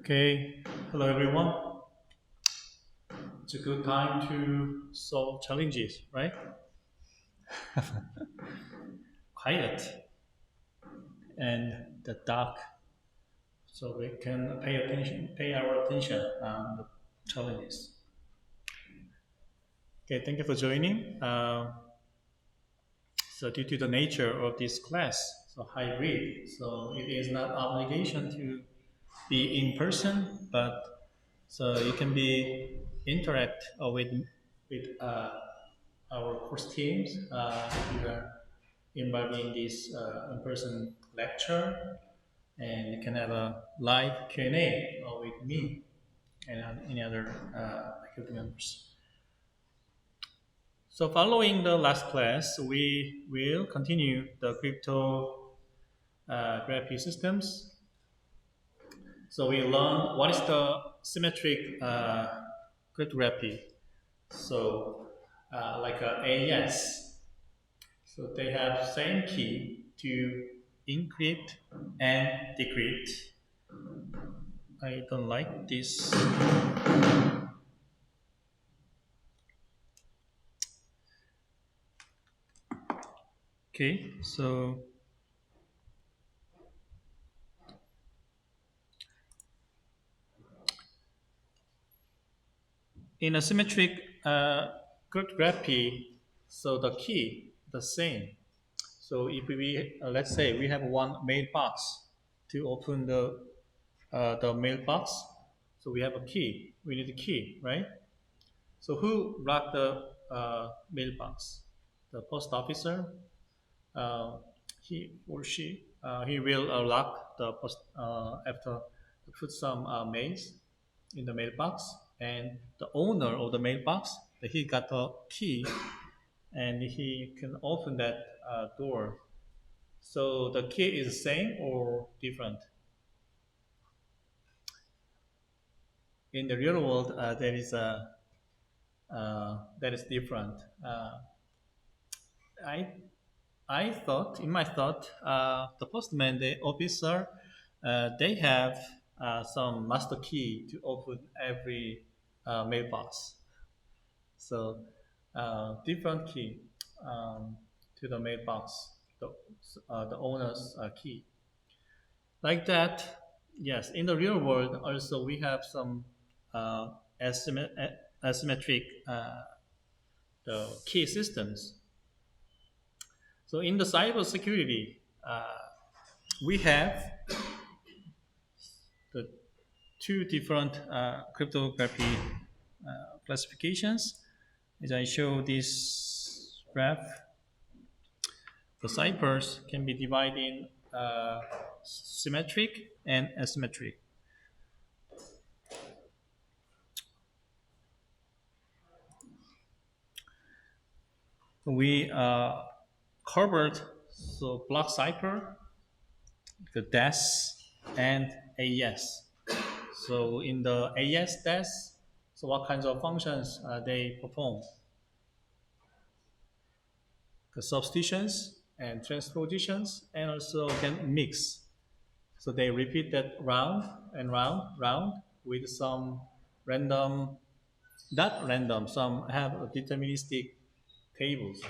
Okay, hello everyone. It's a good time to solve challenges, right? Quiet and the dark, so we can pay our attention on the challenges. Okay, thank you for joining. So due to the nature of this class, so hybrid, so it is not obligation to be in person, but so you can be interact with our course teams. We are involved in this in-person lecture, and you can have a live Q&A with me and any other faculty members. So following the last class, we will continue the cryptography systems. So we learn what is the symmetric cryptography. So like a AES. So they have same key to encrypt and decrypt. I don't like this. Okay, so in a symmetric cryptography, so the key the same. So if we let's say we have one mailbox to open the mailbox, so we have a key. We need a key, right? So who locked the mailbox? The post officer. Uh, he or she he will lock the post after put some mails in the mailbox, and the owner of the mailbox he got the key and he can open that door. So the key is the same or different? In the real world, there is a that is different. I I thought, in my thought, the postman, the officer, they have some master key to open every mailbox. So different key to the mailbox, the owner's key. Like that, yes. In the real world, also we have some asymmetric the key systems. So in the cybersecurity, we have the two different cryptography classifications. As I show this graph, the ciphers can be divided in symmetric and asymmetric. We covered so block cipher, the DES, and AES. So in the AES DES, so what kinds of functions they perform? The substitutions and transpositions, and also can mix. So they repeat that round and round with some random, not random, some have deterministic tables,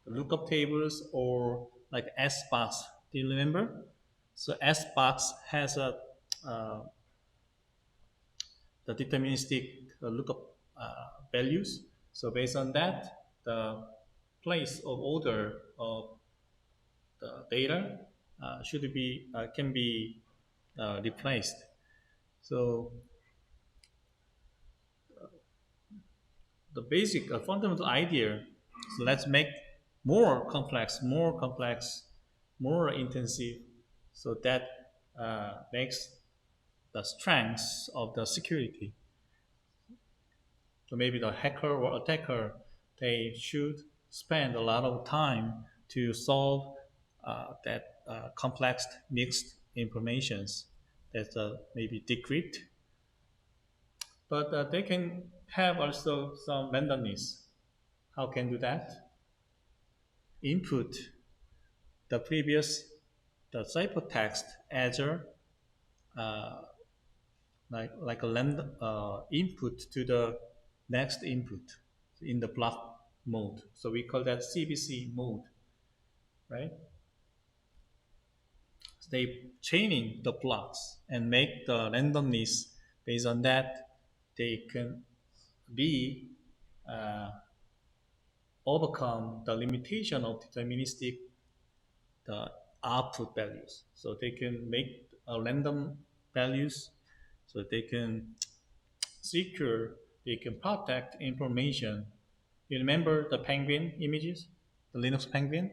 the lookup tables or like S box. Do you remember? So S box has a the deterministic lookup values. So based on that, the place of order of the data should be can be replaced. So the basic fundamental idea. So let's make more complex, more intensive. So that makes the strengths of the security. So maybe the hacker or attacker they should spend a lot of time to solve that complex mixed informations that maybe decrypt, but they can have also some randomness. How can do that? Input the previous the ciphertext as a like a input to the next input in the block mode. So we call that CBC mode, right? So they chaining the blocks and make the randomness based on that. They can be uh, overcome the limitation of deterministic the output values. So they can make random values. So they can secure, they can protect information. You remember the penguin images, the Linux penguin?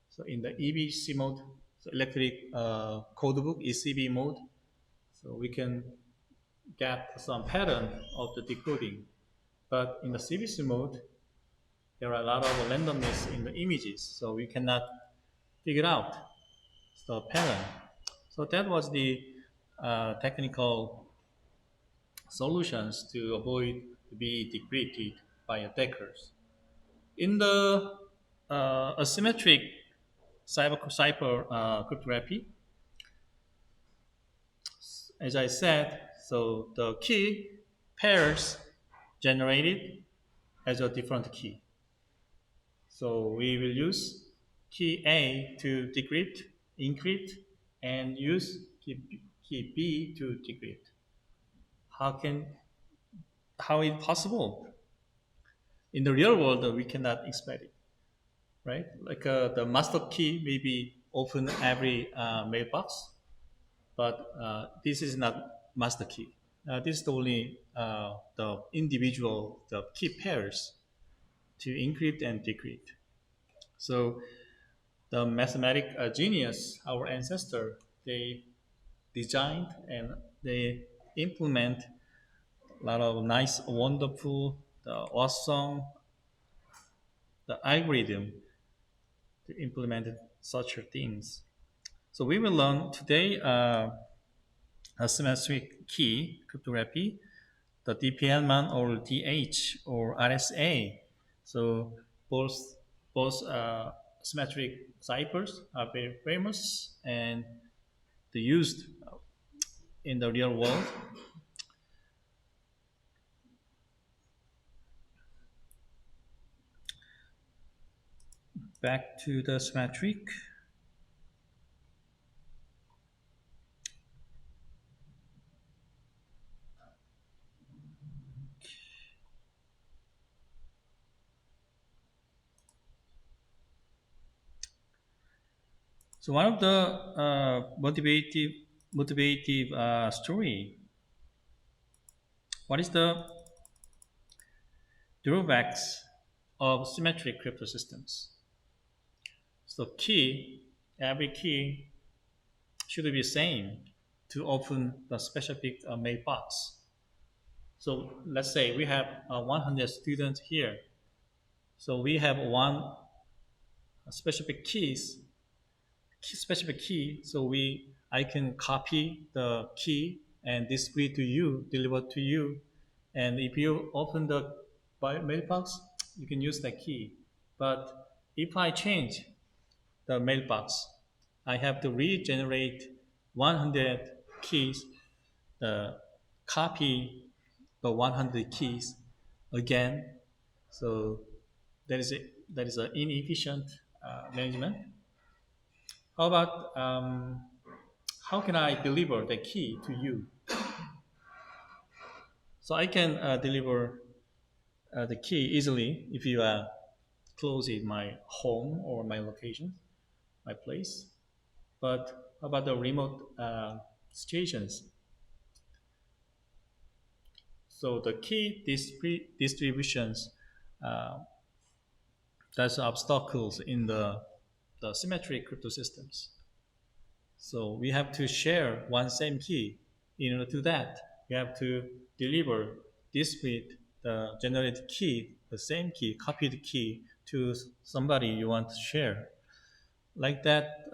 So in the EBC mode, so electric codebook ECB mode, so we can get some pattern of the decoding. But in the CBC mode, there are a lot of randomness in the images, so we cannot figure out the pattern. So that was the technical solutions to avoid to be decrypted by attackers. In the asymmetric cyber cryptography, as I said, so the key pairs generated as a different key. So we will use key A to decrypt, encrypt, and use key B to decrypt. How can how is it possible? In the real world, we cannot expect it, right? Like the master key may be open every mailbox, but this is not master key. This is only the individual the key pairs to encrypt and decrypt. So the mathematic genius, our ancestor, they designed and they implement a lot of nice, wonderful, awesome the algorithm to implement such things. So we will learn today asymmetric key cryptography, the DPLman or DH or RSA. So both symmetric ciphers are very famous and they used in the real world. Back to the symmetric. So one of the motivative story. What is the drawbacks of symmetric crypto systems? So key, every key should be same to open the specific mailbox. So let's say we have 100 students here. So we have one specific specific key. So I can copy the key and display to you, deliver to you. And if you open the mailbox, you can use that key. But if I change the mailbox, I have to regenerate 100 keys, the copy the 100 keys again. So that is an inefficient management. How about how can I deliver the key to you? So I can deliver the key easily if you are close in my home or my location, my place. But how about the remote situations? So the key distributions, that's obstacles in the symmetric crypto systems. So we have to share one same key. In order to that, we have to deliver this with the generated key, the same key, copied key to somebody you want to share. Like that,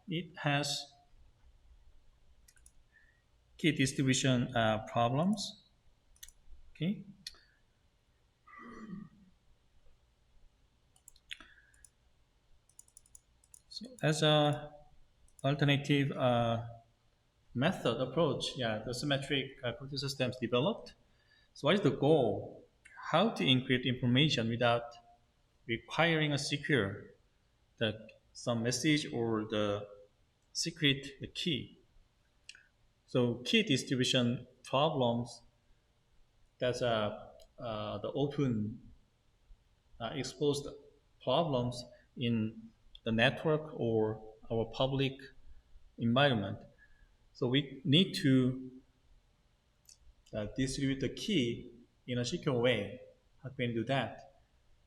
it has key distribution problems. Okay. So as a alternative method approach, yeah, the symmetric computer systems developed. So what is the goal? How to encrypt information without requiring a secure the some message or the secret the key. So key distribution problems, that's the open exposed problems in the network or our public environment. So we need to distribute the key in a secure way. How can we do that?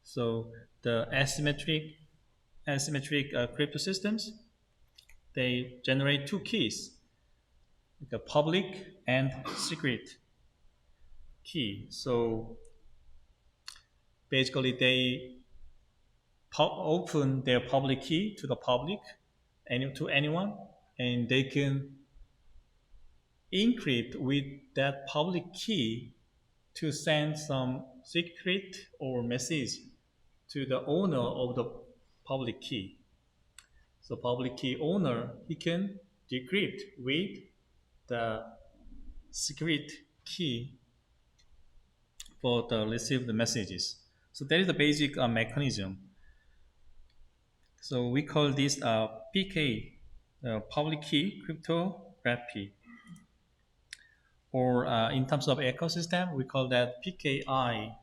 So the asymmetric crypto systems, they generate two keys, the public and secret key. So basically, they open their public key to the public, to anyone, and they can encrypt with that public key to send some secret or message to the owner of the public key. So public key owner, he can decrypt with the secret key for the received messages. So that is the basic mechanism. So we call this PK, public key cryptography, or in terms of ecosystem, we call that PKI,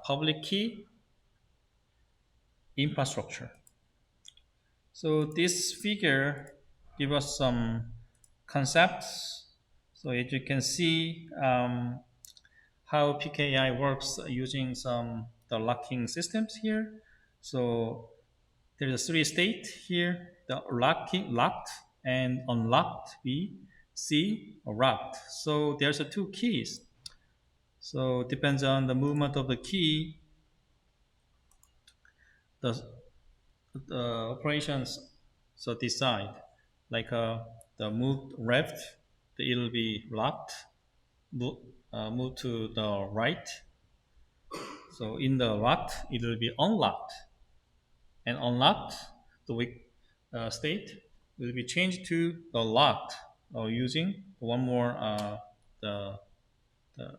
public key infrastructure. So this figure gives us some concepts. So as you can see, how PKI works using some the locking systems here. So there's a three state here: the locked and unlocked. We see locked. So there's a two keys. So depends on the movement of the key, the, the operations. So decide like the move left, it'll be locked. Move to the right. So in the locked, it will be unlocked, and unlocked the weak state will be changed to the locked, or using one more the, the,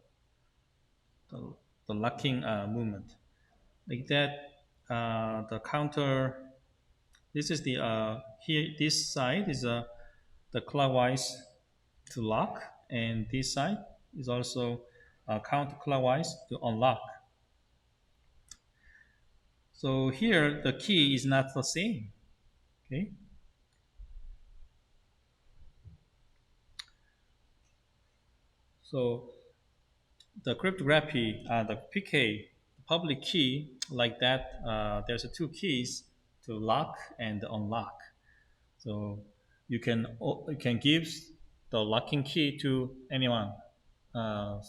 the, the locking movement. Like that, the counter, this is the, here, this side is the clockwise to lock, and this side is also counterclockwise to unlock. So here the key is not the same. Okay. So the cryptography, the PK, public key, like that, there's two keys to lock and unlock. So you can give the locking key to anyone, uh,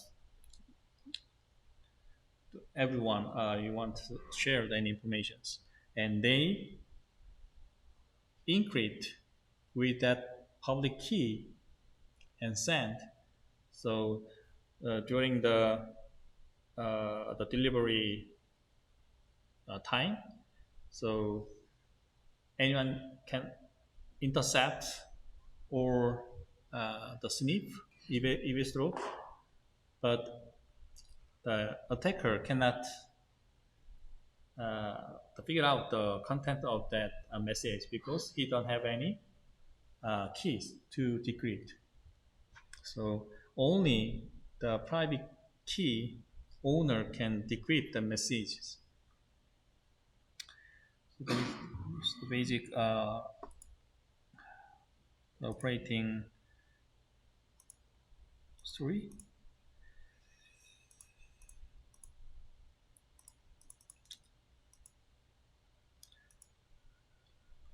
everyone you want to share any informations, and they encrypt with that public key and send. So during the delivery time, so anyone can intercept or the snip, eavesdrop, but the attacker cannot figure out the content of that message because he don't have any keys to decrypt. So only the private key owner can decrypt the messages. So that is the basic operating story.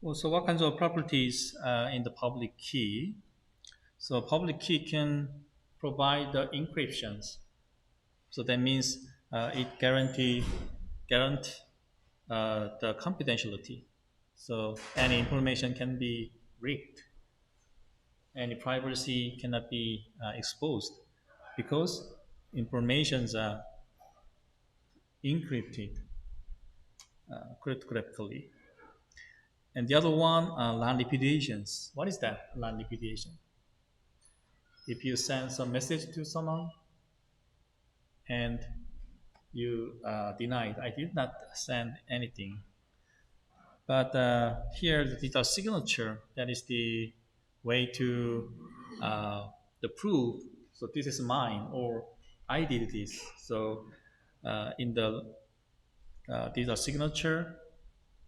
Well, so what kinds of properties in the public key? So public key can provide the encryptions. So that means it guarantee the confidentiality. So any information can be leaked. Any privacy cannot be exposed because informations are encrypted cryptographically. And the other one, land liquidations. What is that, land liquidation? if you send some message to someone and you denied, I did not send anything. But here, the digital signature, that is the way to the proof. So this is mine, or I did this. So in the digital signature,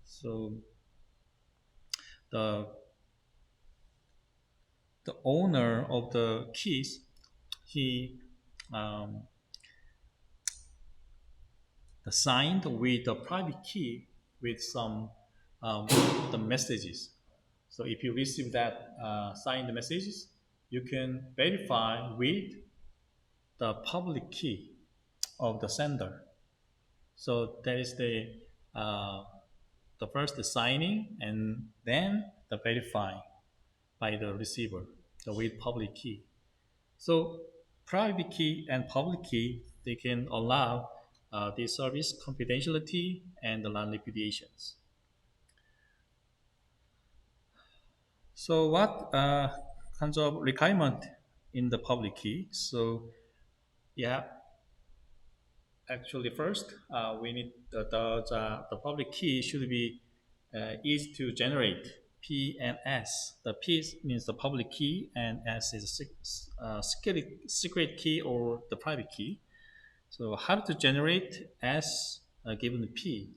so the the owner of the keys, he um, signed with the private key with some um, the messages. So if you receive that signed messages, you can verify with the public key of the sender. So that is the first the signing and then the verifying by the receiver, the with public key. So private key and public key, they can allow the service confidentiality and the non-repudiations. So what kinds of requirement in the public key? So yeah, actually first we need the public key should be easy to generate. P and S. The P means the public key, and S is a secret key or the private key. So how to generate S given P?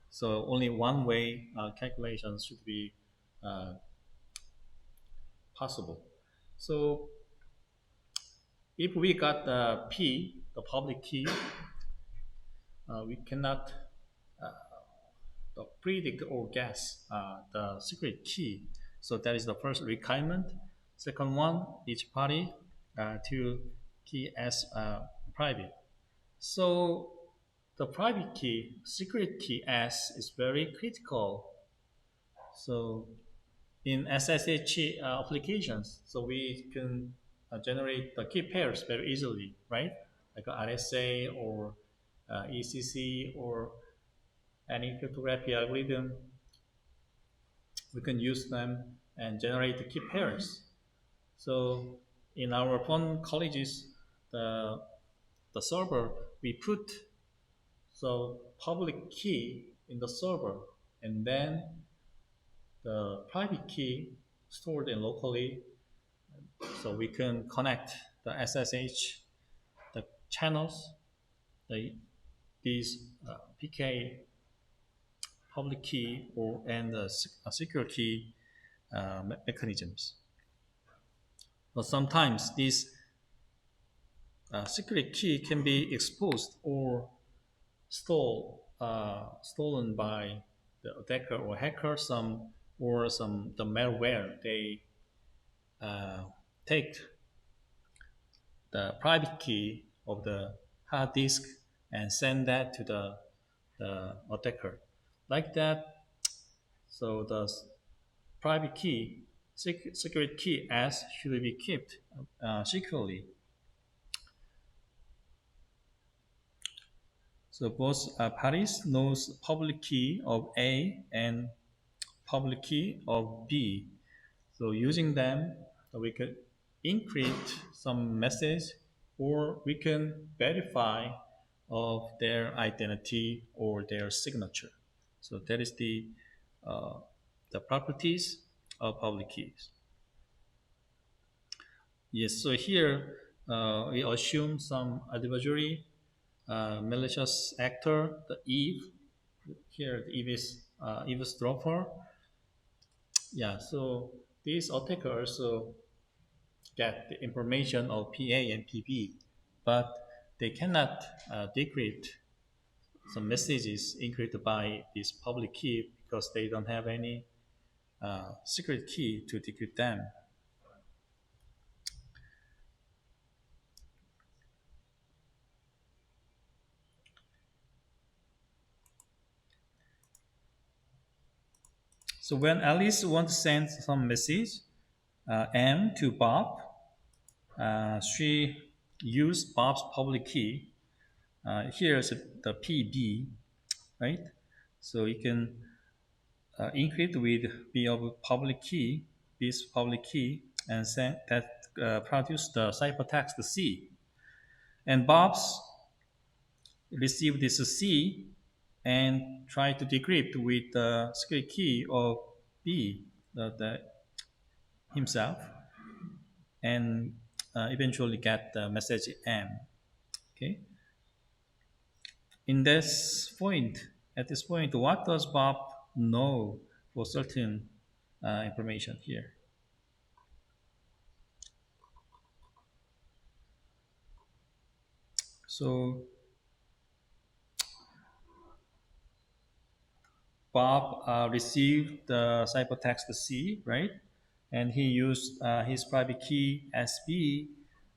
So only one way calculation should be uh, possible. So if we got the P, the public key, we cannot predict or guess the secret key. So that is the first requirement. Second one, each party to key as private. So the private key, secret key S is very critical. So in SSH applications, so we can generate the key pairs very easily, right? Like RSA or ECC or any cryptography algorithm, we can use them and generate the key pairs. So in our phone colleges, the server we put so public key in the server, and then the private key stored in locally, so we can connect the SSH, the channels, the these PK public key or and the secure key mechanisms. But sometimes this secret key can be exposed or stolen by the attacker or hacker. Some or some the malware they uh, take the private key of the hard disk and send that to the attacker. Like that, so the private key, secret key S should be kept securely. So both parties knows public key of A and public key of B. So using them, we could encrypt some message, or we can verify of their identity or their signature. So that is uh, the properties of public keys. Yes. So here we assume some adversary, malicious actor, the Eve. Here the Eve is eavesdropper. Yeah. So these attackers get the information of PA and PB, but they cannot decrypt some messages encrypted by this public key because they don't have any secret key to decrypt them. So when Alice wants to send some message, M to Bob, she used Bob's public key. Here's the PB, right? So you can encrypt with B of public key, B's public key, and that produced the ciphertext C. And Bob's received this C and tried to decrypt with the secret key of B, himself, and eventually get the message M. Okay. In this point, at this point, what does Bob know for certain information here? So Bob received the ciphertext C, right? And he used his private key SB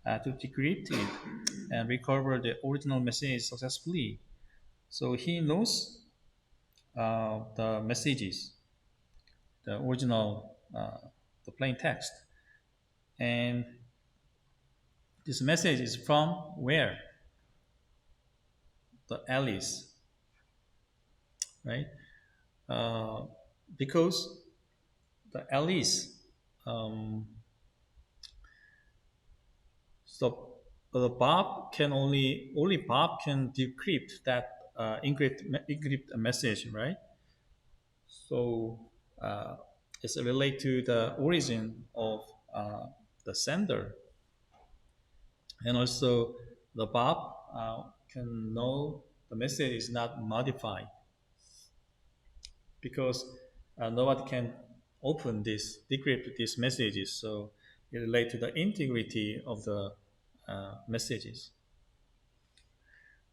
to decrypt it and recover the original message successfully. So he knows the messages, the original, the plain text. And this message is from where? The Alice, right? Uh, because the Alice, um, so the Bob can only Bob can decrypt that encrypt a message, right? So uh, it's related to the origin of uh, the sender, and also the Bob can know the message is not modified because nobody can open this decrypt these messages. So it relates to the integrity of the messages.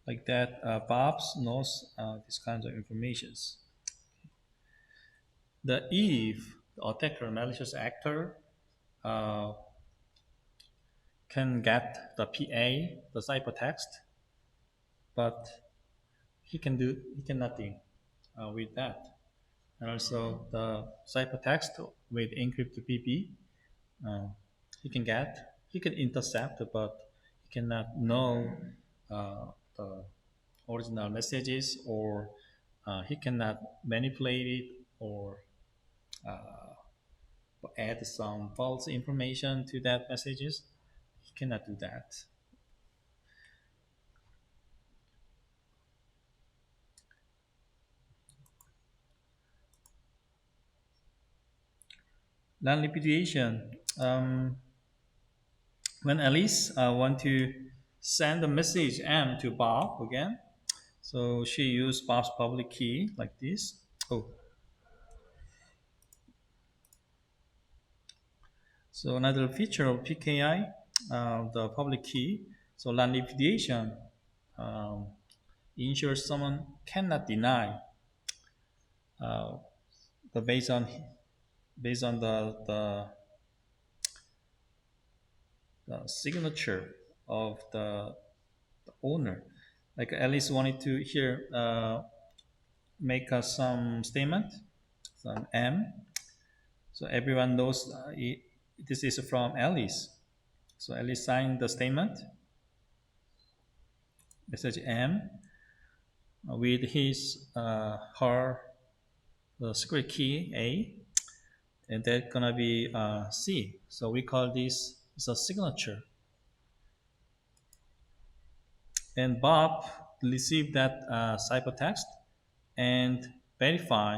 Like that, Babs knows these kinds of informations. The if the attacker, malicious actor, uh, can get the PA, the ciphertext, but he can nothing with that. And also the ciphertext with encrypted PP, uh, he can intercept, but he cannot know the original messages, or he cannot manipulate it, or add some false information to that messages. He cannot do that. Land liquidation. When Alice want to send a message M to Bob again, so she used Bob's public key like this. Oh, so another feature of PKI, the public key. So land liquidation um, ensures someone cannot deny uh, the based on the signature of the owner. Like Alice wanted to here make some statement, some M. So everyone knows this is from Alice. So Alice signed the statement, message M, with his her secret key A, and that's gonna be C. So we call this is a signature. And Bob received that ciphertext and verify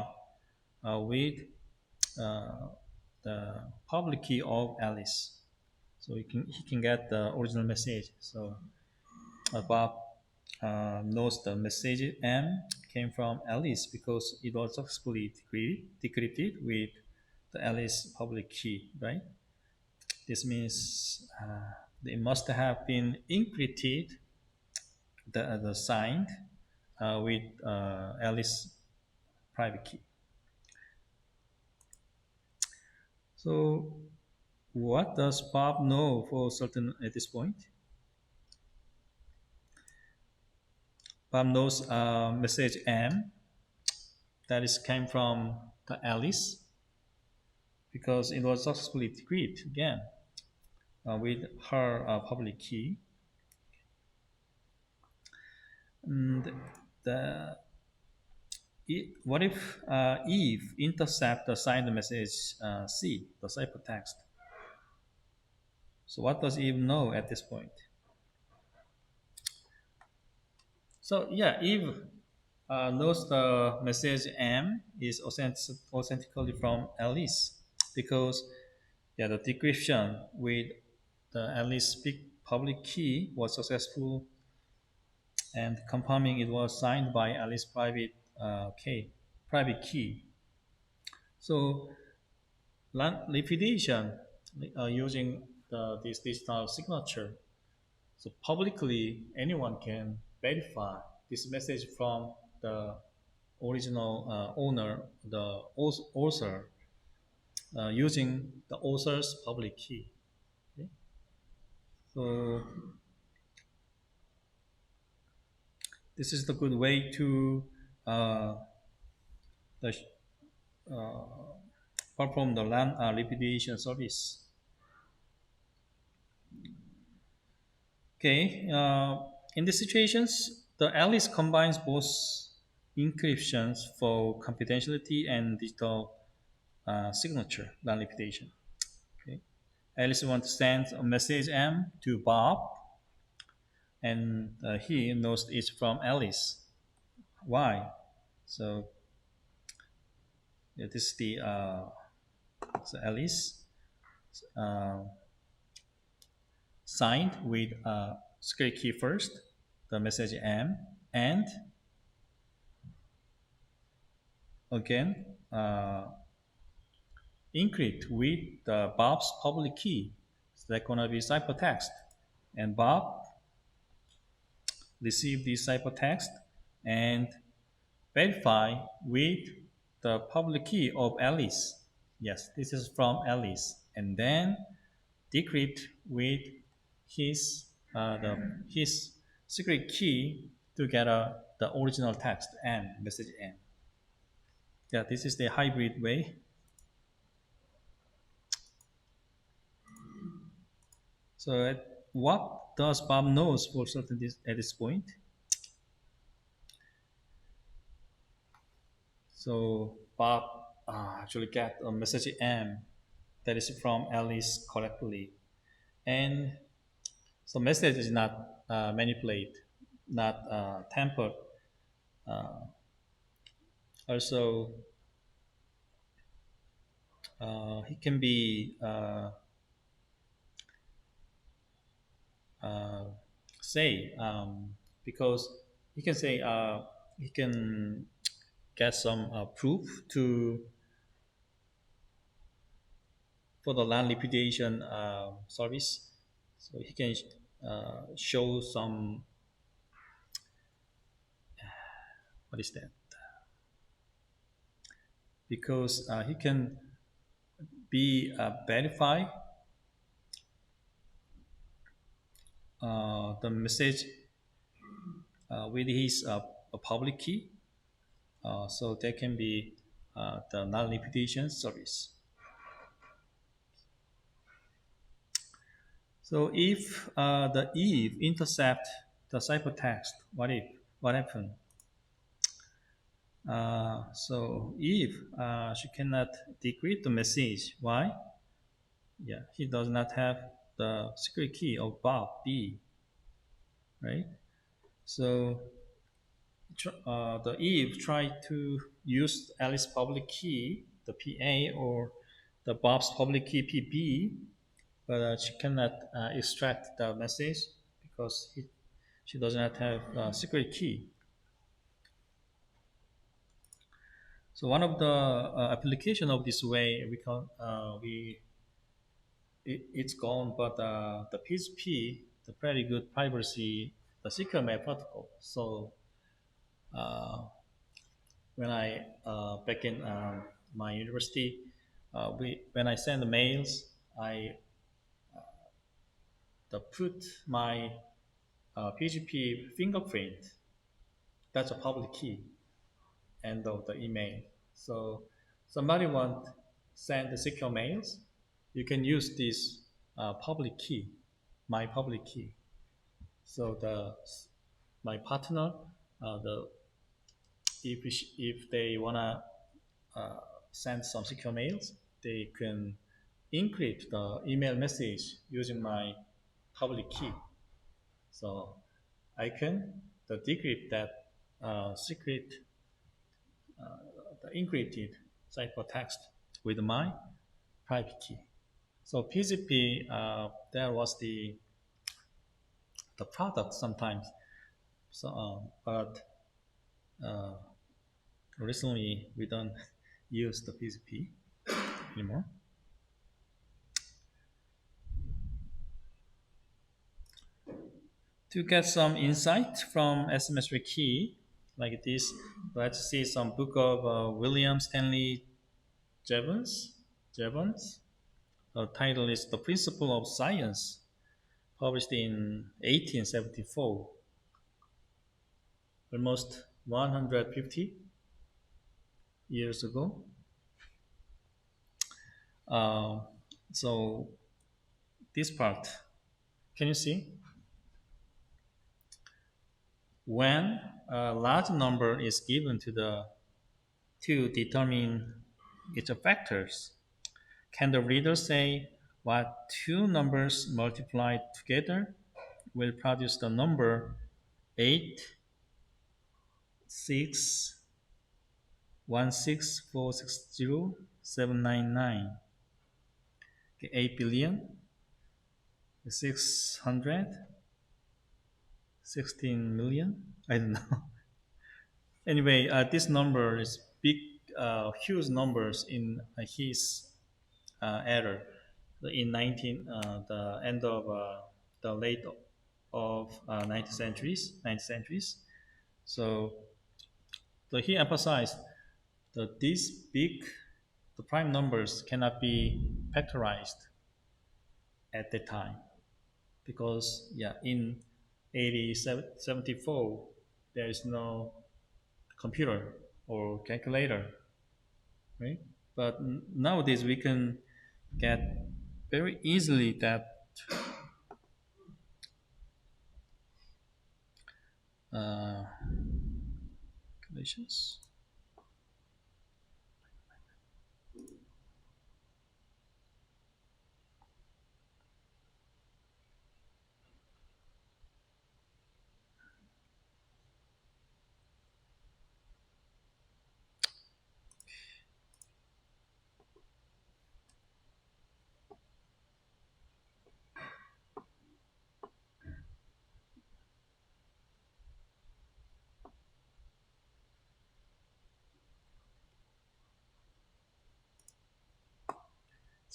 with uh, the public key of Alice. So he can get the original message. So Bob knows the message M came from Alice because it was successfully decrypted with the Alice public key, right? This means they must have been encrypted, the signed with Alice private key. So what does Bob know for certain at this point? Bob knows message M that is came from the Alice because it was successfully decrypted again with her public key. And the what if Eve intercept the signed message C, the ciphertext? So what does Eve know at this point? So yeah, Eve knows the message M is authentically from Alice because yeah, the decryption with the Alice public key was successful and confirming it was signed by Alice private key. So liquidation using this digital signature. So publicly, anyone can verify this message from the original owner, the author, using the author's public key. Okay? So this is the good way to uh, the, perform the land liquidation service. Okay, in these situations, the Alice combines both encryptions for confidentiality and digital signature non-reputation. Okay. Alice wants to send a message M to Bob, and he knows it's from Alice. Why? So yeah, this is the so Alice uh, signed with secret key first, the message M, and again encrypt with the Bob's public key. So that's gonna be ciphertext, and Bob received this ciphertext and verify with the public key of Alice. Yes, this is from Alice, and then decrypt with his his secret key to get the original text and message N. Yeah, this is the hybrid way. So what does Bob knows for certain at this point? So Bob actually get a message M that is from Alice correctly, and so message is not manipulated, not tampered. Also, he can be uh, say because he can say he can get some proof to for the land liquidation service. So he can show some what is that? Because he can be verify the message with his public key. So there can be the null reputation service. So if the if intercept the ciphertext, what happened? So if she cannot decrypt the message, why? Yeah, he does not have the secret key of Bob B, right? So the Eve tried to use Alice's public key, the PA, or the Bob's public key PB, but she cannot extract the message because she does not have a secret key. So one of the application of this way it's gone, but the PHP, the pretty good privacy, the secret mail protocol. So when I back in my university, when I send the mails, I put my PGP fingerprint. That's a public key end of the email. So somebody want send the secure mails, you can use this public key, my public key. So the my partner, the if they wanna send some secure mails, they can encrypt the email message using my public key. So I can decrypt that secret, the encrypted ciphertext with my private key. So PGP, that was the product sometimes. So, but recently we don't use the PGP anymore. To get some insight from asymmetry key like this, let's see some book of William Stanley Jevons. Jevons. The title is The Principle of Science, published in 1874, almost 150 years ago. Uh, so this part, can you see? When a large number is given to determine its factors, can the reader say what two numbers multiplied together will produce the number 8, 6, 16460,799? 8 billion, 616 million? I don't know. Anyway, this number is big, huge numbers in his era. In the end of the late of 19th centuries. So, he emphasized that these big, the prime numbers cannot be factorized at that time because in 1874 there is no computer or calculator, right? But nowadays we can get very easily that uh, calculations.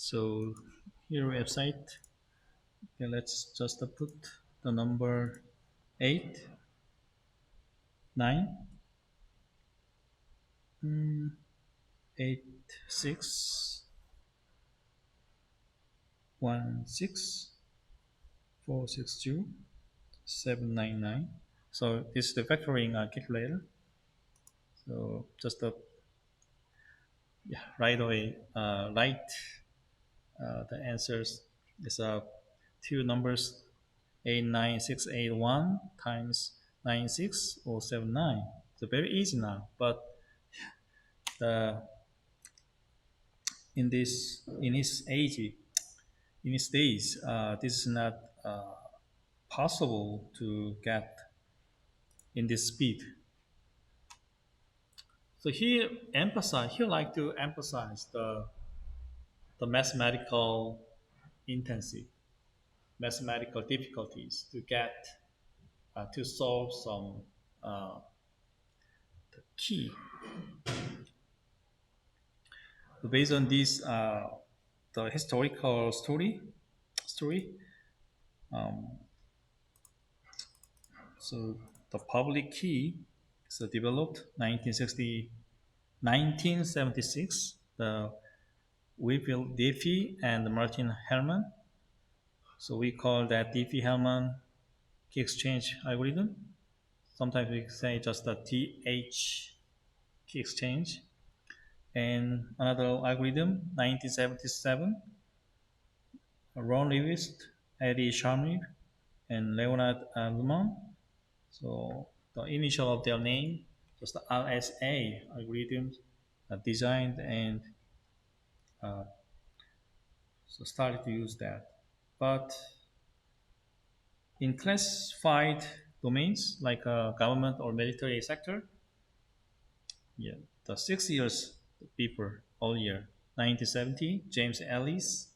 So here website. Okay, let's just put the number 8, 9, 8, 6, 1, 6, 4, 6, 2, 7, 9, 9. So this is the factoring calculator. So just right away write the answers. Is two numbers 89681 times 96079. So very easy now. But the in this age, in these days, this is not possible to get in this speed. So he like to emphasize the mathematical intensity, mathematical difficulties to get to solve some key. So based on this, the historical story. So the public key is developed 1976. The Wilfred Diffie and Martin Hellman. So we call that Diffie-Hellman key exchange algorithm. Sometimes we say just the TH key exchange. And another algorithm, 1977, Ron Lewis, Eddie Sharmir, and Leonard Luhmann. So the initial of their name, just the RSA algorithms, designed and So started to use that. But in classified domains like government or military sector, yeah, the 6 years people all year. 1970, James Ellis,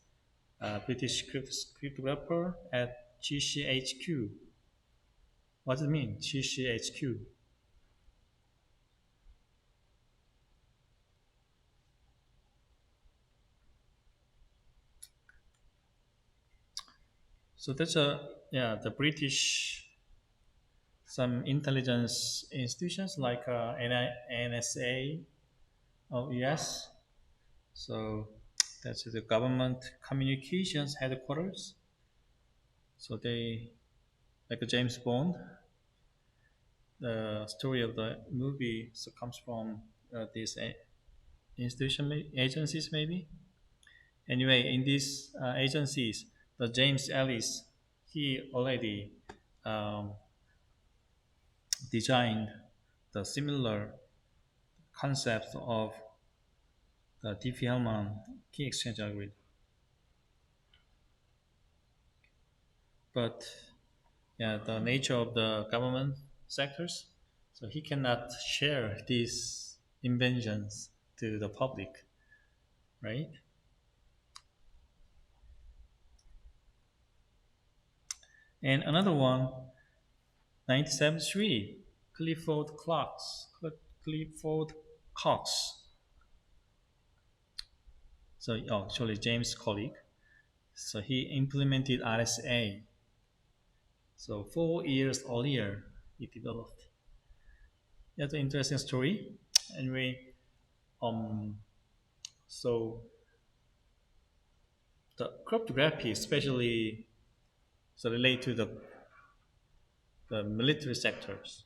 British cryptographer at GCHQ. What does it mean, GCHQ? So that's the British, some intelligence institutions like NSA of US. So that's the government communications headquarters. So they, like a James Bond, the story of the movie so comes from these institution agencies maybe. Anyway, in these agencies, the James Ellis, he already um, designed the similar concepts of the Diffie-Hellman key exchange algorithm. But yeah, the nature of the government sectors, so he cannot share these inventions to the public, right? And another one, 1973, Clifford Cox. So, oh, actually, James' colleague. So he implemented RSA. So 4 years earlier, he developed. That's an interesting story. Anyway, um, so the cryptography, especially so relate to the military sectors.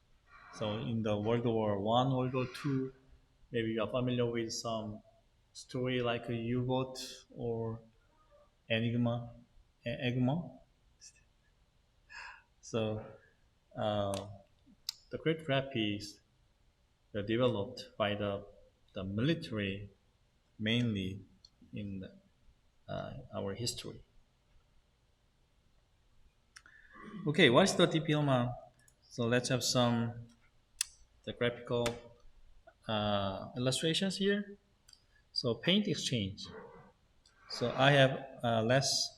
So in the World War One, World War Two, maybe you are familiar with some story like a U-boat or Enigma. Enigma. So uh, the cryptographies were developed by the military mainly in our history. Okay, what's the diploma? So let's have some the graphical illustrations here. So paint exchange. So I have let's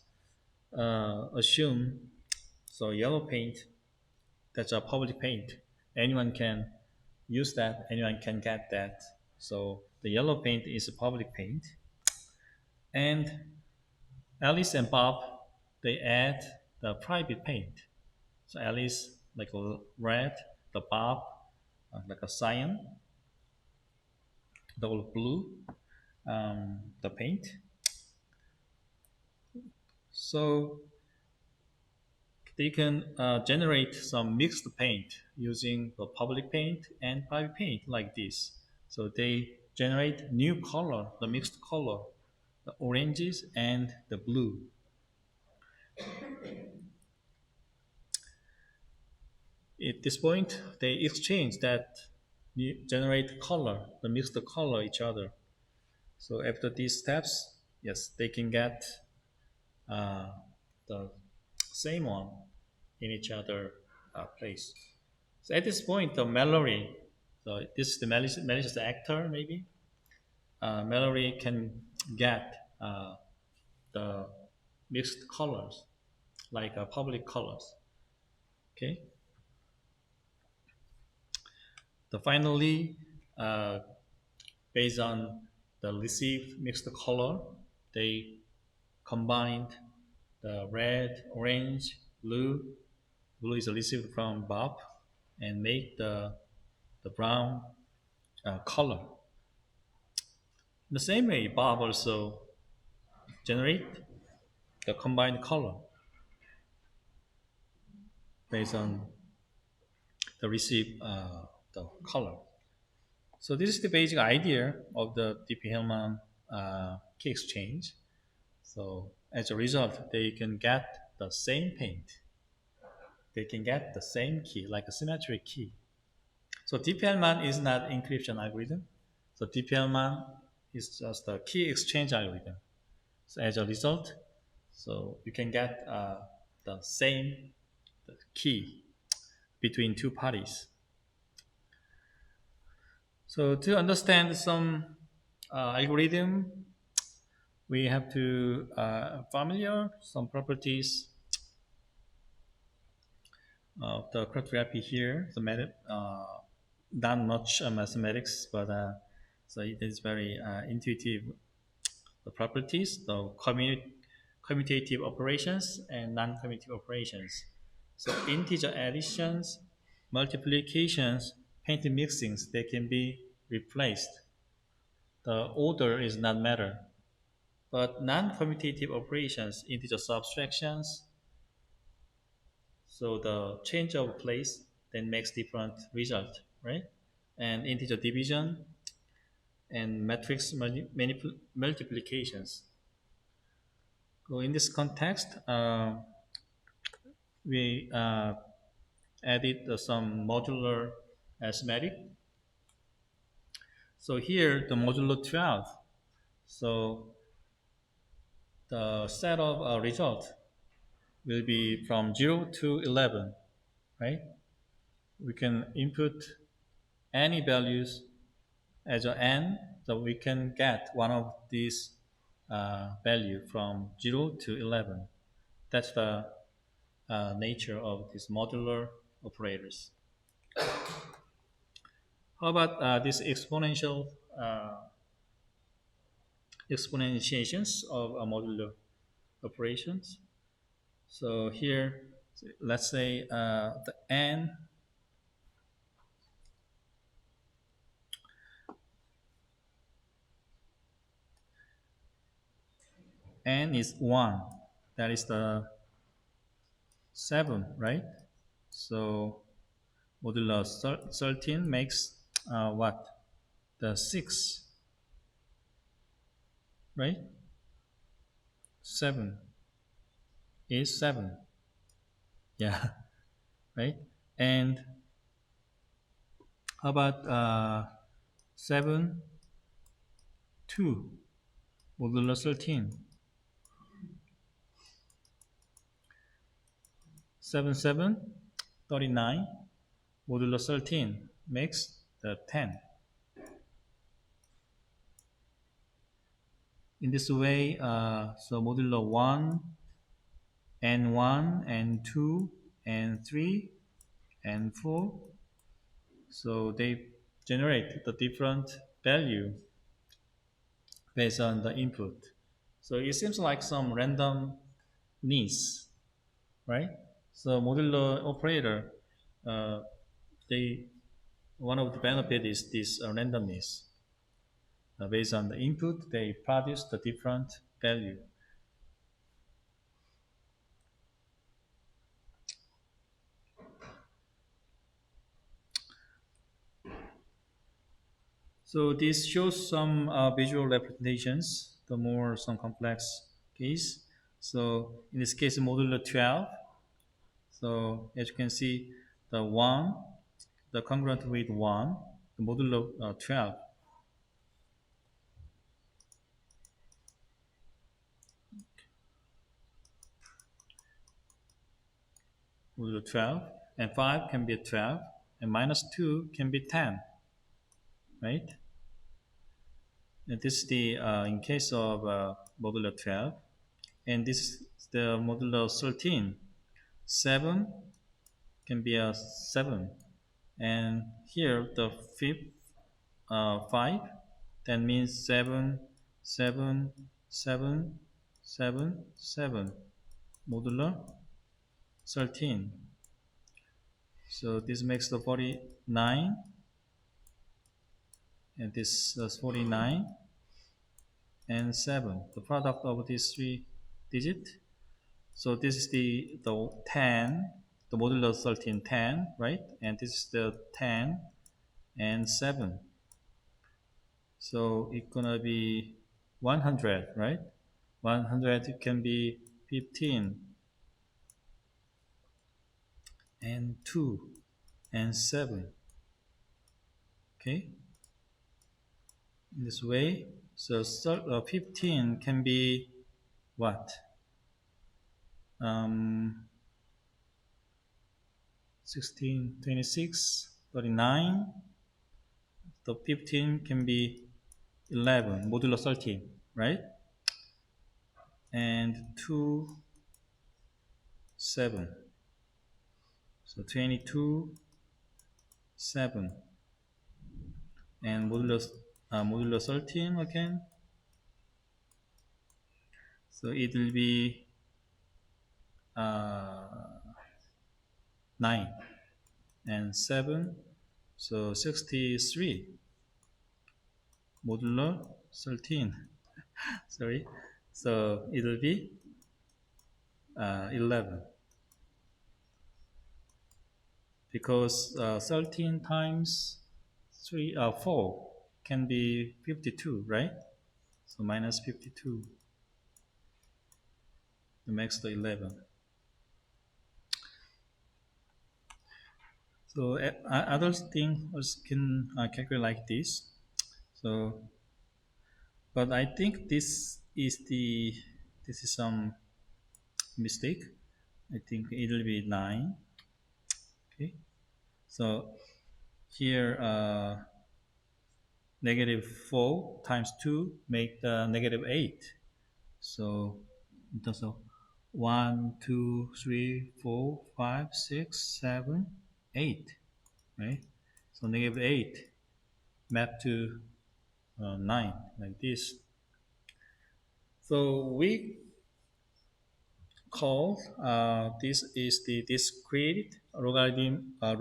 assume so yellow paint, that's a public paint. Anyone can use that. Anyone can get that. So the yellow paint is a public paint, and Alice and Bob they add the private paint. So Alice like a red, the Bob like a cyan, the blue, the paint. So they can generate some mixed paint using the public paint and private paint like this. So they generate new color, the mixed color, the oranges and the blue. At this point, they exchange that generate color, the mixed color each other. So after these steps, yes, they can get uh, the same one in each other place. So at this point, the Mallory, so this is the malicious actor maybe. Mallory can get the mixed colors, like public colors. Okay. The finally, uh, based on the received mixed color, they combined the red, orange, blue. Blue is received from Bob, and make the brown color. In the same way, Bob also generate the combined color based on the received the color. So this is the basic idea of the DP-Hellman key exchange. So as a result, they can get the same paint. They can get the same key, like a symmetric key. So DP-Hellman is not encryption algorithm. So DP-Hellman is just a key exchange algorithm. So as a result, so you can get the same key between two parties. So to understand some algorithm, we have to familiar some properties of the cryptography here. The method, not much mathematics, but so it is very intuitive. The properties, the commutative operations and non-commutative operations. So integer additions, multiplications, paint mixings, they can be replaced. The order is not matter. But non-commutative operations, integer subtractions, so the change of place then makes different result, right? And integer division and matrix multiplications. So in this context, we added some modular arithmetic. So here the modulo 12. So the set of result will be from 0 to 11, right? We can input any values as a n, so we can get one of these value from 0 to 11. That's the nature of these modular operators. How about these exponentiations of modular operations? So here, let's say the n is 1. That is the 7, right? So modulo 13 makes what? The 6, right? 7 is 7. Yeah, right? And how about 7, 2, modulo 13? 7, 7, 39, modulo 13 makes the 10. In this way, so modulo 1, and 1, and 2, and 3, and 4, so they generate the different value based on the input. So it seems like some randomness, right? So modulo operator, uh, they one of the benefit is this randomness. Based on the input, they produce the different value. So this shows some visual representations, the more some complex case. So in this case, modulo 12. So as you can see, the 1, the congruent with 1, the modulo 12. Modulo 12, and 5 can be 12, and minus 2 can be 10, right? And this is the in case of modulo 12, and this is the modulo 13. 7 can be a 7, and here the fifth 5, that means 7, 7, 7, 7, 7, modulo 13. So this makes the 49, and this is 49 and 7, the product of these three digits. So this is the 10, the modulo 13, 10, right? And this is the 10 and 7. So it's gonna be 100, right? 100 can be 15 and 2 and 7. Okay, in this way, so 15 can be what? Um, 16, 26, 39. The 15 can be 11, modulo 13, right? And 2, 7. So 22, 7. And modulo 13 again. So it will be 9 and 7. So 63 modulo 13. Sorry. So it will be 11 because 13 times 4 can be 52, right? So minus 52 makes the 11. So other things can calculate like this. So, but I think this is some mistake. I think it will be 9. Okay. So here negative 4 times 2 make the negative 8. So in terms of 1, 2, 3, 4, 5, 6, 7, 8, right? So negative 8 mapped to 9 like this. So we call this is the discrete logarithm of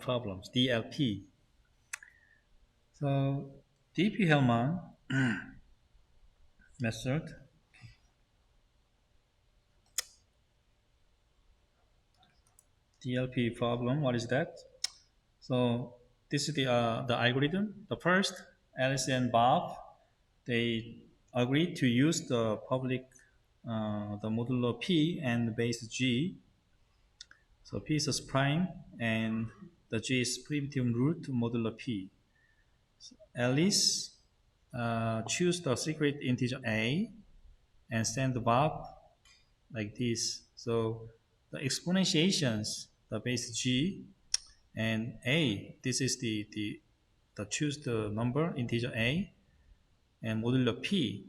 problems, DLP. So DP-Hellman method, DLP problem. What is that? So this is the algorithm. The first, Alice and Bob, they agreed to use the public the modulo P and base G. So P is prime and the G is primitive root modulo P. Alice choose the secret integer A and send Bob like this. So the exponentiations, the base G and A, this is the choose the number integer A and modulo P.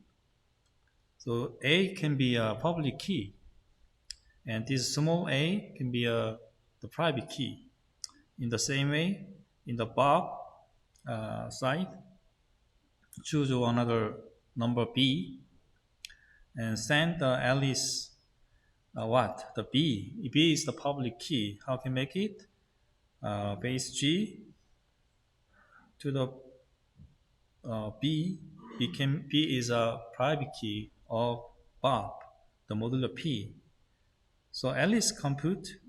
So A can be a public key and this small a can be the private key. In the same way, in the Bob side, choose another number B and send the Alice what? The B. B is the public key. How can make it? Base G to the B. B is a private key of Bob, the modulo P. So Alice compute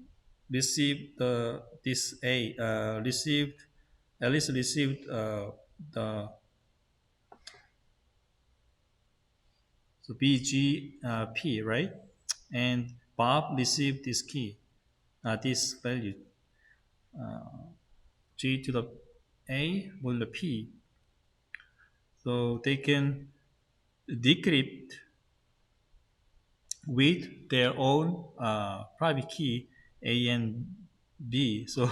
received this A received Alice received the so BGP, right, and Bob received this key, this value G to the A modulo P. So they can decrypt with their own private key A and B. So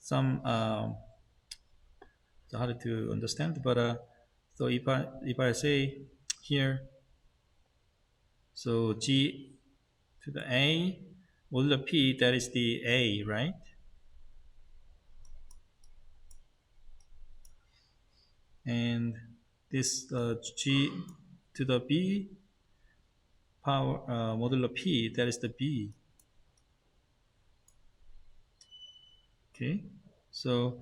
some it's hard to understand, but so if I say here, so G to the A modulo P, that is the A, right? And this G to the B power modulo P, that is the B. Okay, so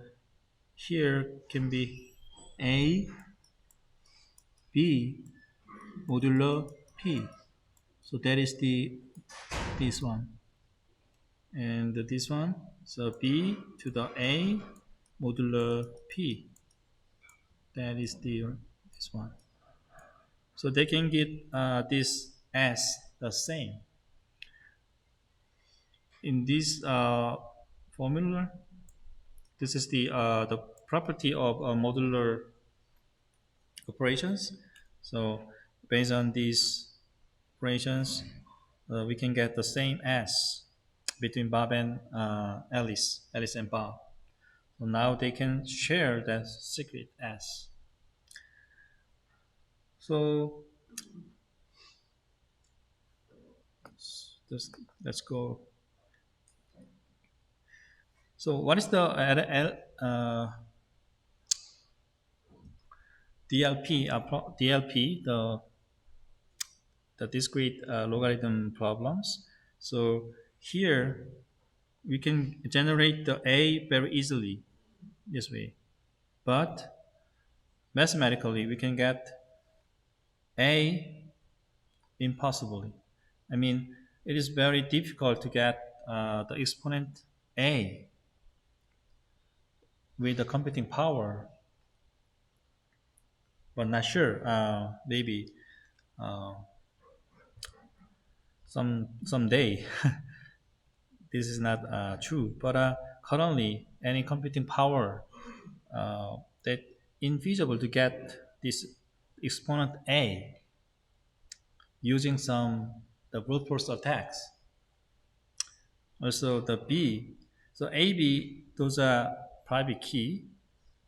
here can be A, B modulo P. So that is this one, and this one. So B to the A modulo P. That is this one. So they can get this as the same. In this formula, this is the property of modular operations. So based on these operations, we can get the same S between Bob and Alice and Bob. So now they can share that secret S. So let's go. So what is the DLP? DLP, the discrete logarithm problems. So here we can generate the A very easily this way, but mathematically we can get A impossibly. I mean, it is very difficult to get the exponent A with the computing power, but not sure. Maybe uh, someday this is not true. But currently, any computing power that infeasible to get this exponent A using some the brute force attacks. Also the B, so A, B, those are private key.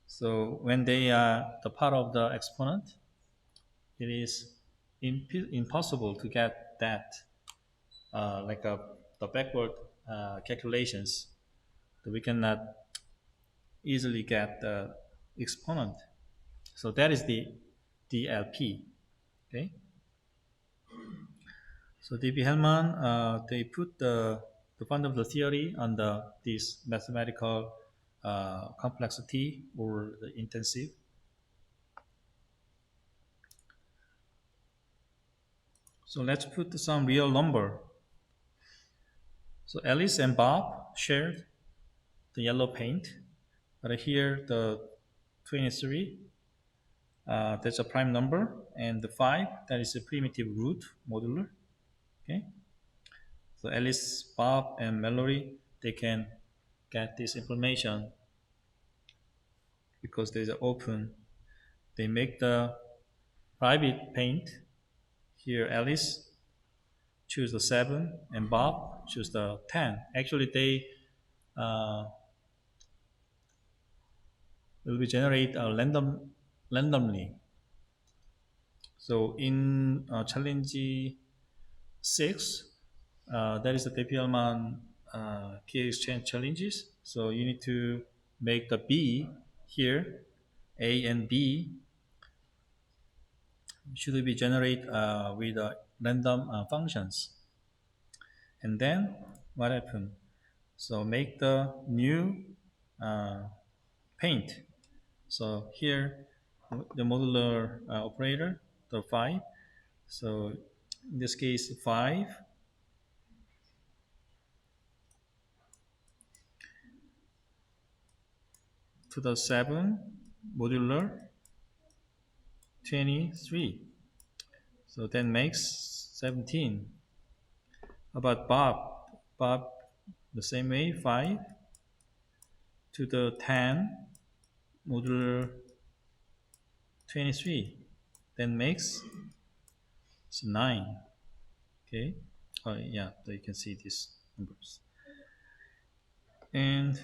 So when they are the part of the exponent, it is impossible to get that like the backward calculations. So we cannot easily get the exponent. So that is the DLP. Okay. So D.B. Hellman, they put the fundamental theory on this mathematical complexity or the intensive. So let's put some real number. So Alice and Bob shared the yellow paint, but here the 23, that's a prime number, and the 5, that is a primitive root modular. Okay. So Alice, Bob, and Mallory, they can get this information because there's an open. They make the private paint. Here, Alice choose the 7, and Bob choose the 10. Actually, they uh, will be generate randomly. So in challenge 6, that is the Depielman key exchange challenges. So you need to make the B here, A and B should be generated with random functions. And then what happened? So make the new uh, paint. So here the modular operator, the 5. So in this case 5 to the 7 modular 23. So that makes 17. About Bob? Bob the same way 5 to the 10 modular 23. Then makes 9. Okay. Oh yeah, so you can see these numbers. And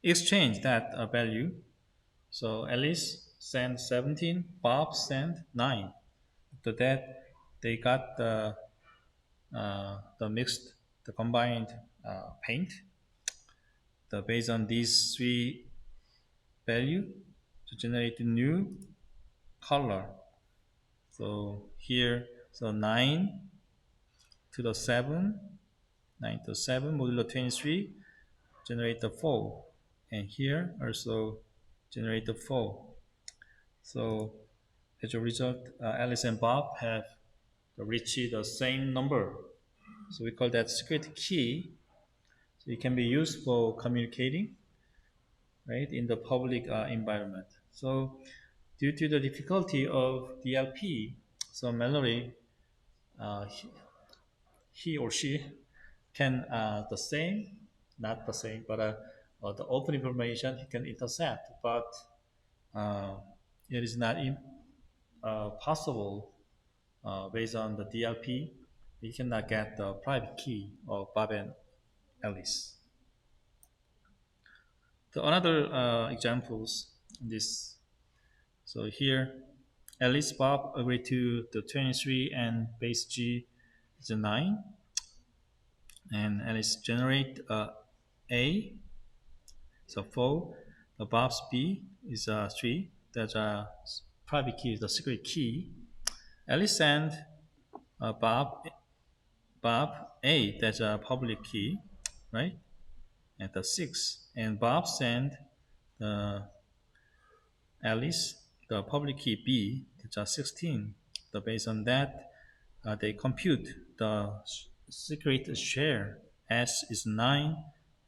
exchange that value. So Alice sent 17, Bob sent 9. After that, they got the mixed, the combined paint. Based on these three value to generate a new color. So here, so 9 to the 7, 9 to 7 modulo 23 generate the 4, and here also generate the 4. So as a result, Alice and Bob have reached the same number. So we call that secret key. So it can be used for communicating, right, in the public environment. So due to the difficulty of DLP, so Mallory, uh, he, he or she can the same, not the same, but the open information he can intercept, but it is not possible based on the DLP. You cannot get the private key of Bob and Alice. The another examples in this. So here, Alice Bob agree to the 23 and base G is a 9, and Alice generate A, so 4. The Bob's B is a 3. That's a private key, the secret key. Alice send Bob A, that's a public key, right? At the 6. And Bob send the Alice the public key B, that's a 16. So based on that, they compute the secret share. S is 9,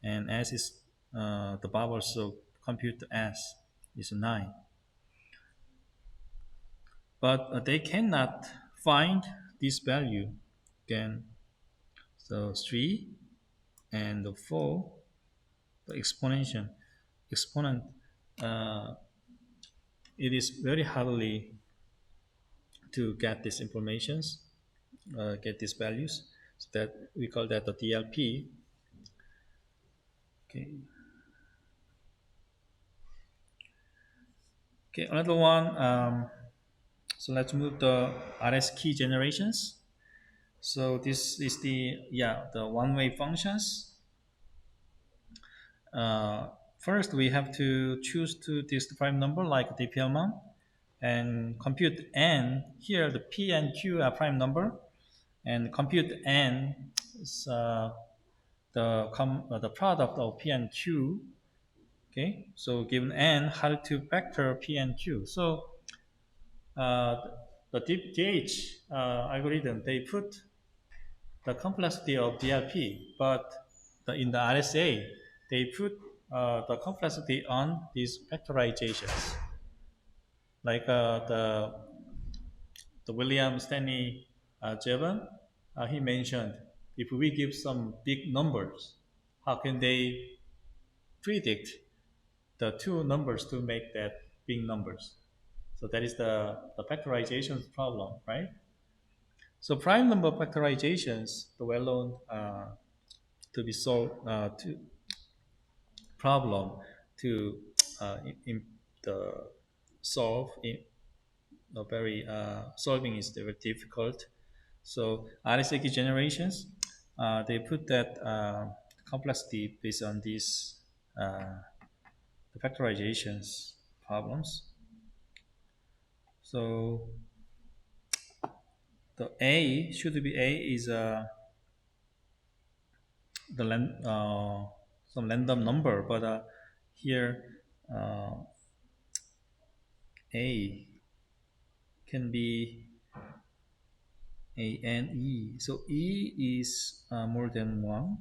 and S is the Bob also compute the S is 9. But they cannot find this value again. So 3 and the 4, the exponent, uh, it is very hardly to get these informations, get these values. So that we call that the DLP. Okay. Okay. Another one. So let's move the RS key generations. So this is the one-way functions. First, we have to choose to this prime number like dpl and compute n. Here, the p and q are prime number, and compute n is the product of p and q. Okay, so given n, how to vector p and q. So uh, the DH algorithm, they put the complexity of DLP, but in the RSA, they put the complexity on these factorizations. Like the William Stanley Jevon, he mentioned, if we give some big numbers, how can they predict the two numbers to make that big numbers? So that is the factorization problem, right? So prime number factorizations, the well-known to be solved to problem to the solve in a very solving is very difficult. So RSA generations, they put that complexity based on these the factorizations problems. So the A should be A is the some random number, but here A can be A and E. So E is more than 1.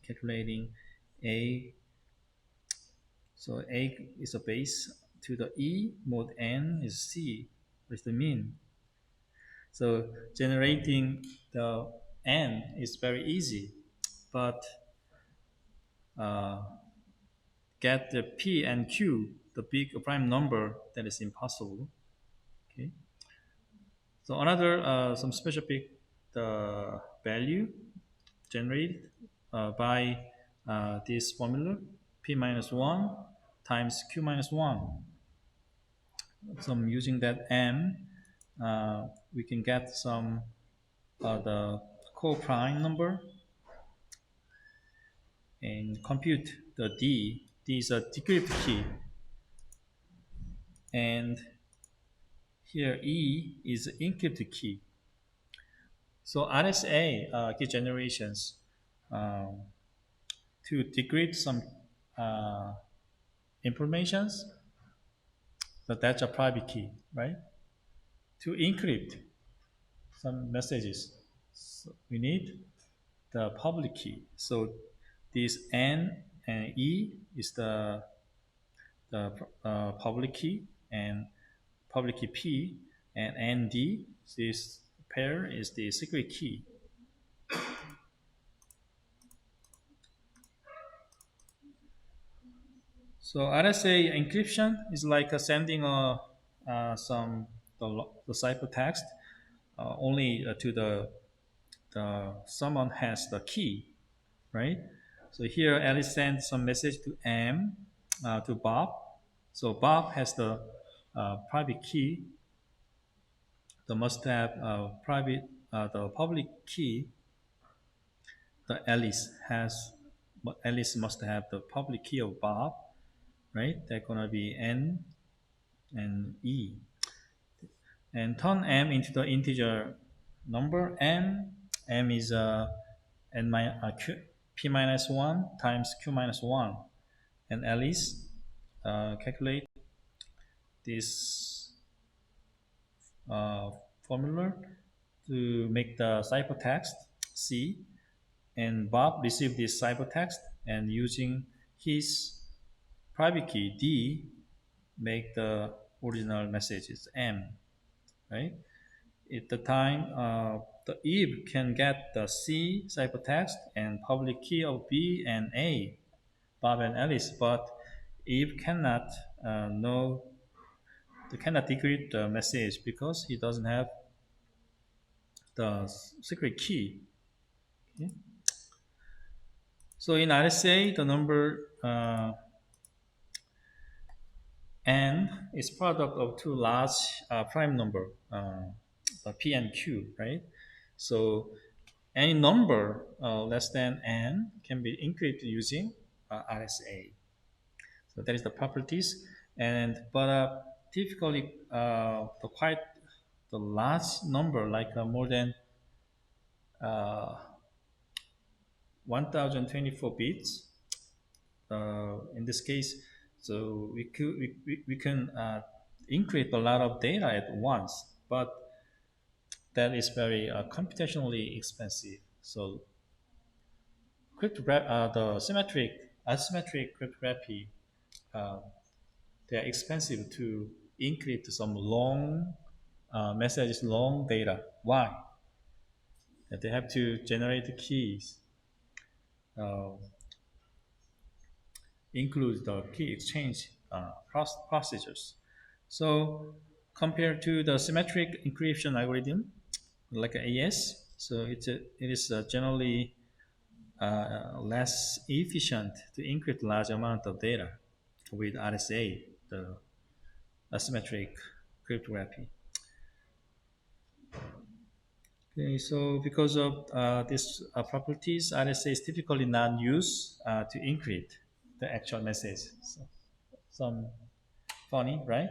Calculating A. So A is a base to the E. Mod N is C, is the mean. So generating the N is very easy, but uh, get the P and Q, the big prime number, that is impossible. Okay. So another some specific the value generated by this formula p minus 1 times q minus 1. So I'm using that m, we can get some the co-prime number and compute the d. D is a decrypt key, and here e is encrypted key. So RSA key generations um, to decrypt some uh, informations, but that's a private key, right? To encrypt some messages, so we need the public key. So this N and E is the public key, and public key P, and ND, this pair is the secret key. So RSA encryption is like sending a some the ciphertext only to the someone has the key, right? So here Alice sends some message to M to Bob. So Bob has the private key. The must have private the public key. The Alice has, but Alice must have the public key of Bob, right? They're gonna be N and E, and turn M into the integer number M. M is P minus 1 times Q minus 1. And Alice calculate this uh, formula to make the ciphertext C. And Bob received this ciphertext and using his private key D make the original messages M, right? At the time, the Eve can get the C ciphertext and public key of B and A, Bob and Alice, but Eve cannot know, they cannot decrypt the message because he doesn't have the secret key. Okay? So in RSA, the number n is product of two large prime number, P and Q, right? So any number less than n can be encrypted using RSA. So that is the properties. And but typically, the large number, like more than 1024 bits. In this case, so we can encrypt a lot of data at once, but that is very computationally expensive. So the symmetric asymmetric cryptography, uh, they are expensive to encrypt some long messages, long data. Why? That they have to generate the keys, uh, includes the key exchange procedures. So compared to the symmetric encryption algorithm, like AES, so it is generally less efficient to encrypt large amount of data with RSA, the asymmetric cryptography. Okay, so because of these properties, RSA is typically not used to encrypt the actual message. So, some funny, right?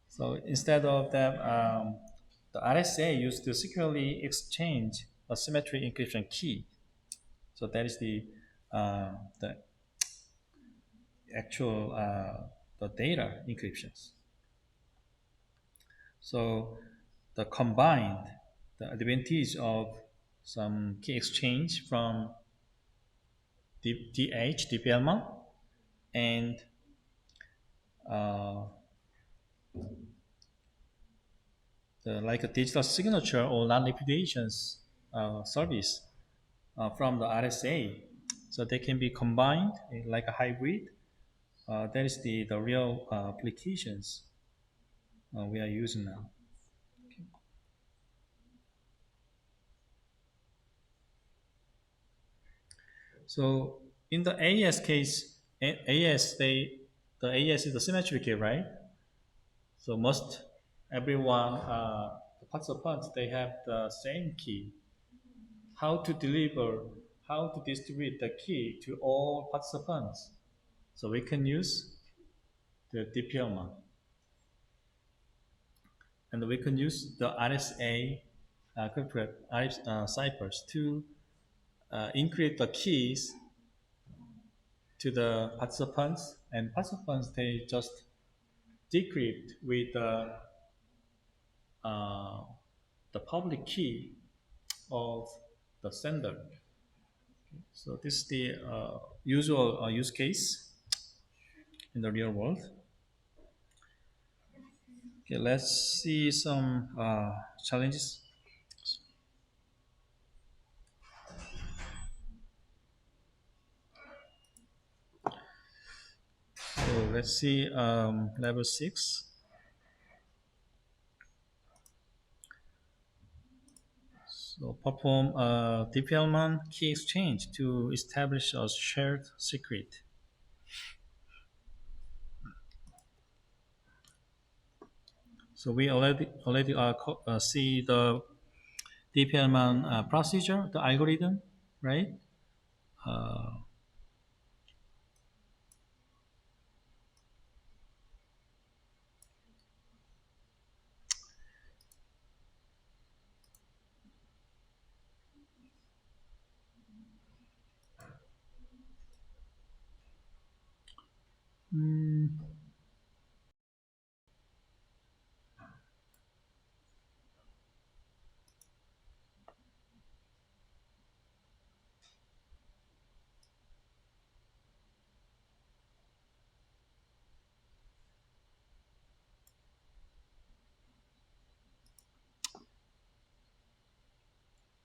So instead of that, the RSA used to securely exchange a symmetric encryption key. So that is the actual the data encryptions. So the advantage of some key exchange from DH, DPLMA, and uh, like a digital signature or non-repudiations service from the RSA. So they can be combined like a hybrid. That is the real applications we are using now. So in the AES case, the AES is the symmetric key, right? So most everyone, the participants, they have the same key. How to deliver, how to distribute the key to all participants? So we can use the diploma, and we can use the RSA ciphers to encrypt the keys to the participants, and participants they just decrypt with uh, the public key of the sender. So this is the usual use case in the real world. Okay, let's see some challenges. So let's see level 6. So perform a DPLman key exchange to establish a shared secret. So we already see the DPLman procedure, the algorithm, right? Uh, mm,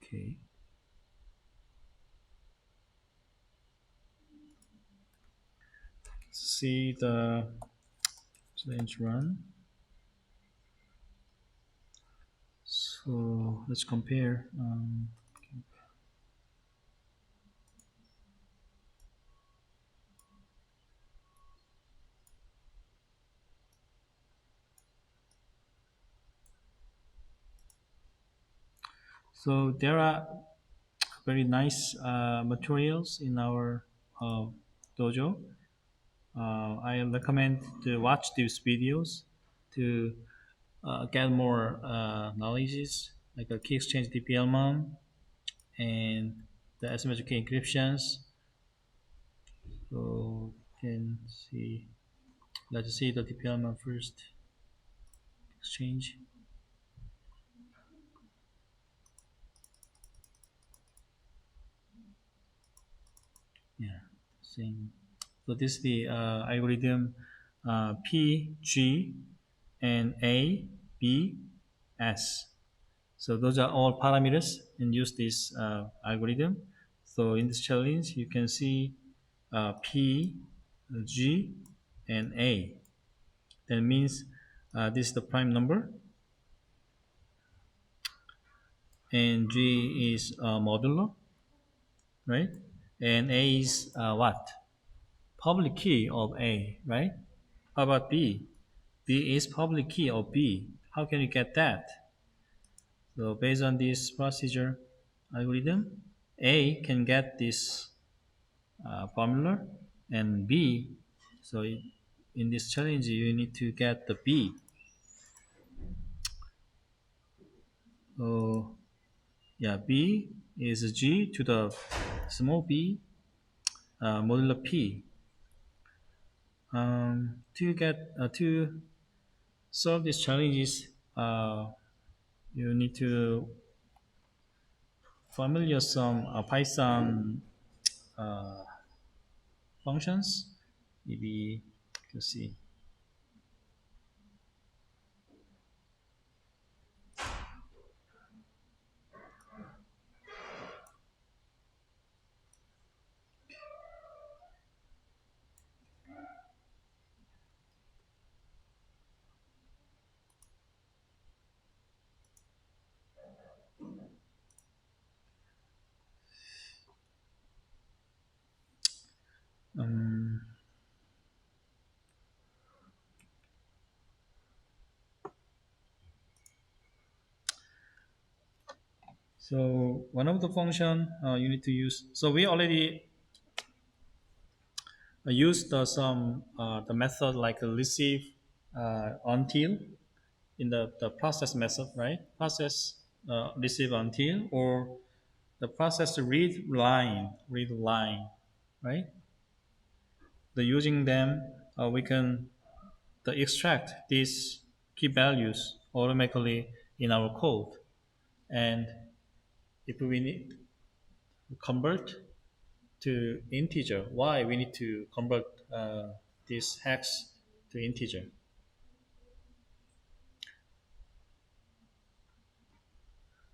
okay. See the challenge run. So let's compare. So there are very nice materials in our uh, dojo. I recommend to watch these videos to get more knowledges like a key exchange DPLMON and the asymmetric key encryptions. So you can see. Let's see the DPLMON first exchange. Yeah, same. So this is the algorithm P, G, and A, B, S. So those are all parameters and use this algorithm. So in this challenge, you can see P, G, and A. That means this is the prime number, and G is modulo, right? And A is what? Public key of A, right? How about B? B is public key of B. How can you get that? So based on this procedure algorithm, A can get this formula and B. So in this challenge, you need to get the B. So yeah, B is G to the small b modulo P. To solve these challenges, you need to familiar some Python uh, functions. Maybe you see. Um, so one of the function you need to use. So we already used some the method like receive until in the process method, right? Process receive until or the process read line, right? The using them, we can the extract these key values automatically in our code. And if we need to convert to integer, why we need to convert this hex to integer?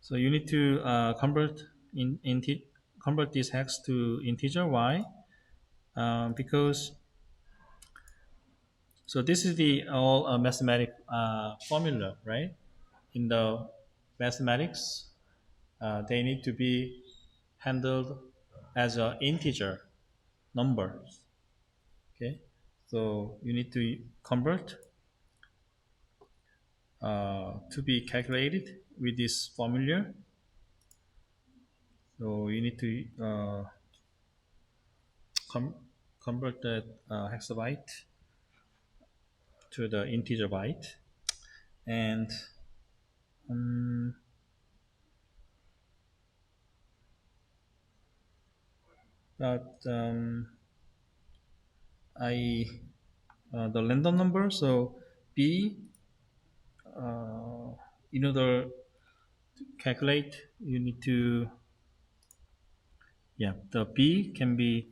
So you need to convert this hex to integer. Why? Because so this is the all mathematic formula, right? In the mathematics, they need to be handled as an integer numbers. Okay, so you need to convert to be calculated with this formula. So you need to com- convert that hexabyte to the integer byte, and um, that I the random number. So b, in order to calculate, you need to, yeah, the b can be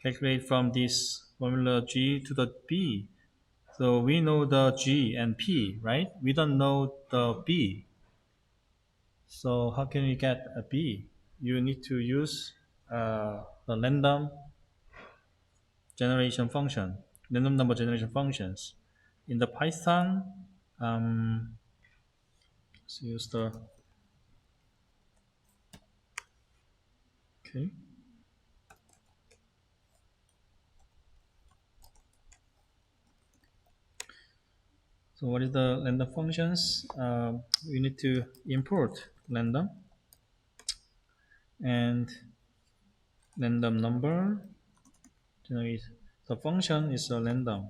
calculated from this formula g to the b. So we know the g and p, right? We don't know the b. So how can we get a b? You need to use the generation function, random number generation functions. In the Python, um, let's use the, okay. So what is the random functions? We need to import random and random number generate. The function is a random,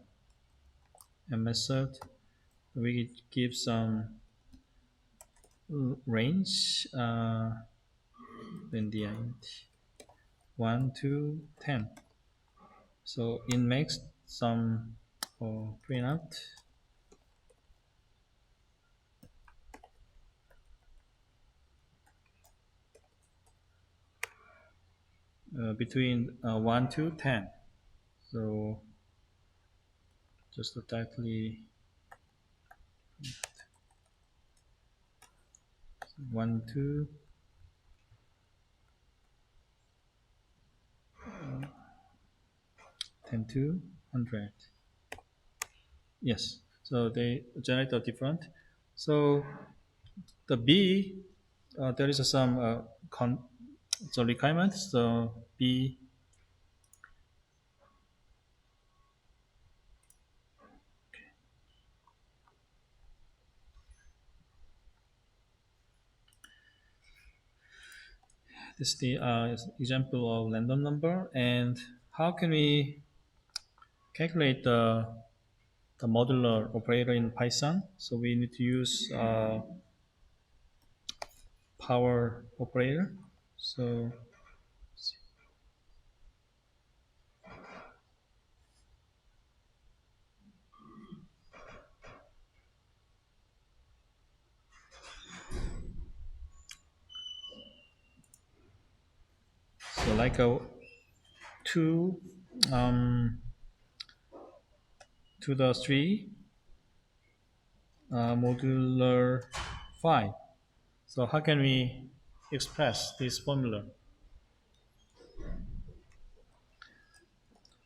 and method we give some range, then the end 1 to 10. So it makes some print out between 1 to 10. So just directly 1 to 10 to 100. Yes. So they generate a different. So the B, there is some so requirements. So B, this is the example of random number. And how can we calculate the modular operator in Python? So we need to use power operator. So like a 2 um, to the 3 modular 5. So how can we express this formula?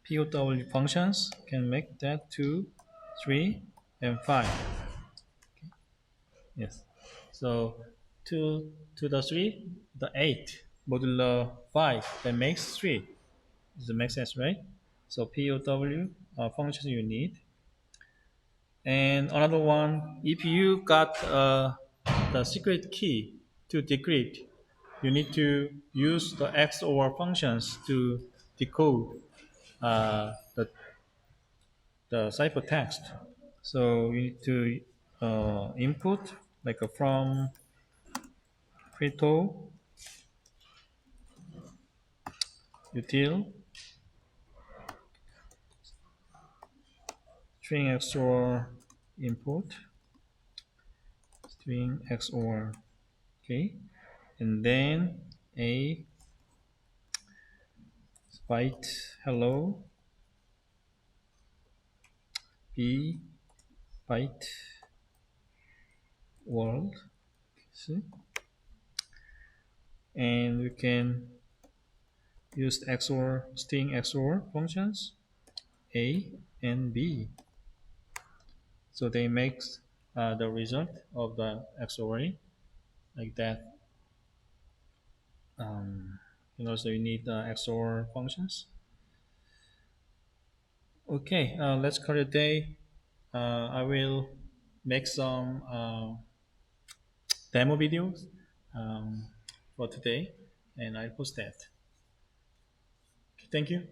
POW functions can make that 2, 3, and 5. Yes. So 2 to the 3, the 8 modular 5, that makes 3. Does it make sense, right? So POW functions you need. And another one, if you got the secret key to decrypt, you need to use the XOR functions to decode the ciphertext. So you need to input like a from crypto util string XOR input string XOR, okay, and then a byte hello, b byte world, see? And we can use XOR string XOR functions a and b, so they make the result of the XOR like that. Um, and also you need XOR functions. Okay, let's call it a day. I will make some demo videos for today, and I'll post that. Okay, thank you.